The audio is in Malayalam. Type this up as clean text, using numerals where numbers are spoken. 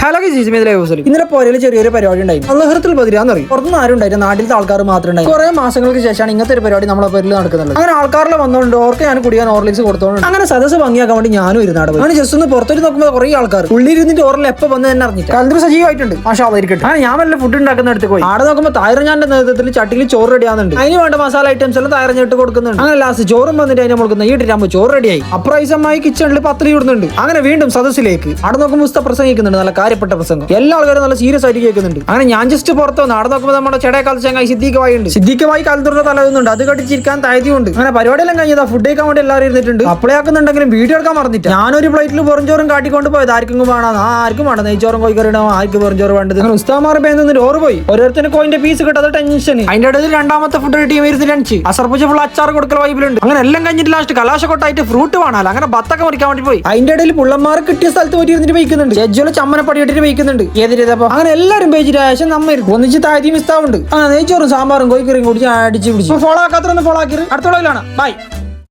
ഹലോ ഇന്നലെ പോരയിൽ ചെറിയൊരു പരിപാടി ഉണ്ടായി. അള്ളഹറത്തിൽ ബദിരാന്ന് പറയും. പുറത്തുനിന്ന് ആരും ഉണ്ടായിട്ട് നാട്ടിലത്തെ ആൾക്കാർ മാത്രം ഉണ്ടായി. കുറെ മാസങ്ങൾക്ക് ശേഷമാണ് ഇങ്ങനത്തെ ഒരു പരിപാടി നമ്മളെ പേരിൽ നടക്കുന്നത്. അങ്ങനെ ആൾക്കാരിൽ വന്നോണ്ട് ഓർക്ക് ഞാൻ കുടിക്കാൻ ഓർലിക്സ് കൊടുത്തോണ്ട് അങ്ങനെ സദസ് ഭംഗിയാക്കാൻ വേണ്ടി ഞാനും ഇരുന്നാട് പോയി. അങ്ങനെ ജസ്റ്റ് ഒന്ന് പുറത്തോട്ട് നോക്കുമ്പോൾ കുറെ ആൾക്കാർ ഉള്ളിരുന്നിട്ട് ഓറിൽ എപ്പോൾ വന്ന് തന്നെ അറിഞ്ഞിട്ട് കലന്തർ സജീവമായിട്ടുണ്ട്. മാഷാ ഇരിക്കട്ടെ. അങ്ങനെ ഞാൻ വല്ല ഫുഡ് ഉണ്ടാക്കുന്ന അടുത്ത് പോയി ആടെ നോക്കുമ്പോൾ തായറഞ്ഞാന്റെ നേതൃത്വത്തിൽ ചട്ടിയിൽ ചോറ് റെഡിയാകുന്നുണ്ട്. അതിന് വേണ്ട മസാല ഐറ്റംസ് എല്ലാം തായറഞ്ഞിട്ട് കൊടുക്കുന്നുണ്ട്. അങ്ങനെ ലാസ്റ്റ് ചോറും വന്നിട്ട് അതിനെ കൊടുക്കുന്ന ഈട്ടിട്ടാകുമ്പോൾ ചോറ് റെഡിയായി. അപ്രൈസമായി കിച്ചണിൽ പത്രി ഇടുന്നുണ്ട്. അങ്ങനെ വീണ്ടും സദസ്സിലേക്ക് അവിടെ നോക്കുമ്പോൾ ഉസ്താദ് പ്രസംഗിക്കുന്നുണ്ട്. നല്ല കാര്യപ്പെട്ട പ്രസംഗം. എല്ലാ ആൾക്കാരും നല്ല സീരിയസ് ആയിട്ട് കേൾക്കുന്നുണ്ട്. അങ്ങനെ ഞാൻ ജസ്റ്റ് പുറത്ത് വന്ന് അവിടെ നോക്കുമ്പോൾ നമ്മുടെ ചെടേക്കാലത്ത് ചങ്ങായി സിദ്ദീഖ് ഉണ്ട്. സിദ്ദീഖ് കലന്തൂറിന്റെ തലവുന്നുണ്ട്. അത് കടിച്ചിരിക്കാൻ താഴ്ത്തിയുണ്ട്. അങ്ങനെ പരിപാടിയെല്ലാം കഴിഞ്ഞതാ ഫുഡ് കഴിക്കാൻ വേണ്ടി എല്ലാവരും ഇരുന്നിട്ടുണ്ട്. അപ്ലൈ ആക്കുന്നുണ്ടെങ്കിലും വീഡിയോ എടുക്കാൻ മറന്നിട്ട് ഞാനൊരു പ്ലേറ്റിൽ വെറുംചോറും കാട്ടിക്കൊണ്ട് പോയത്. ആർക്കും വേണം, ആർക്കും വേണം നെയ്ച്ചോറും കോഴിക്കറിയിടോ, ആർക്കും വെറുംചോറ് വേണ്ടത്. അങ്ങനെ ഉസ്താമാർ പേന്നിട്ട് ഓറ് പോയി. ഓരോരുത്തരും കോയിന്റെ പീസ് കിട്ടാതെ ടെൻഷൻ. അതിന്റെ ഇടയിൽ രണ്ടാമത്തെ ഫുഡ് ടീം ഇരുന്ന് ലഞ്ച് അസർപ്പുച്ച ഫുൾ അച്ചാർ കൊടുക്കൽ വൈബിലുണ്ട്. അങ്ങനെ എല്ലാം കഴിഞ്ഞിട്ട് ലാസ്റ്റ് കലാശക്കൊട്ടായിട്ട് ഫ്രൂട്ട് വേണമല്ലോ. അങ്ങനെ ബത്തൊക്കെ മുറിക്കാൻ വേണ്ടി പോയി. അതിന്റെ ഇടയിൽ പുള്ളന്മാർ കിട്ടിയ സ്ഥലത്ത് പോയി ഇരുന്നിട്ട് വയ്ക്കുന്നുണ്ട്. ജഡ്ജുകൾ ചമ്മനപ്പടി ഇട്ടിട്ട് വയ്ക്കുന്നുണ്ട്. ഏതിരിതപ്പോ അങ്ങനെ എല്ലാവരും പേജിട്ട് ശേഷം നമ്മ ഒന്നിച്ച് താഴ്ത്തി മിസ്താവുണ്ട്. അങ്ങനെ നെയ്ച്ചോറും സാമ്പാറും കോഴിക്കറിയും കുടിച്ച് അടിച്ച് പിടിച്ച് ഫോളോ ആക്കാത്തൊന്ന് ഫോളോ ആക്കി അടുത്ത ബൈ.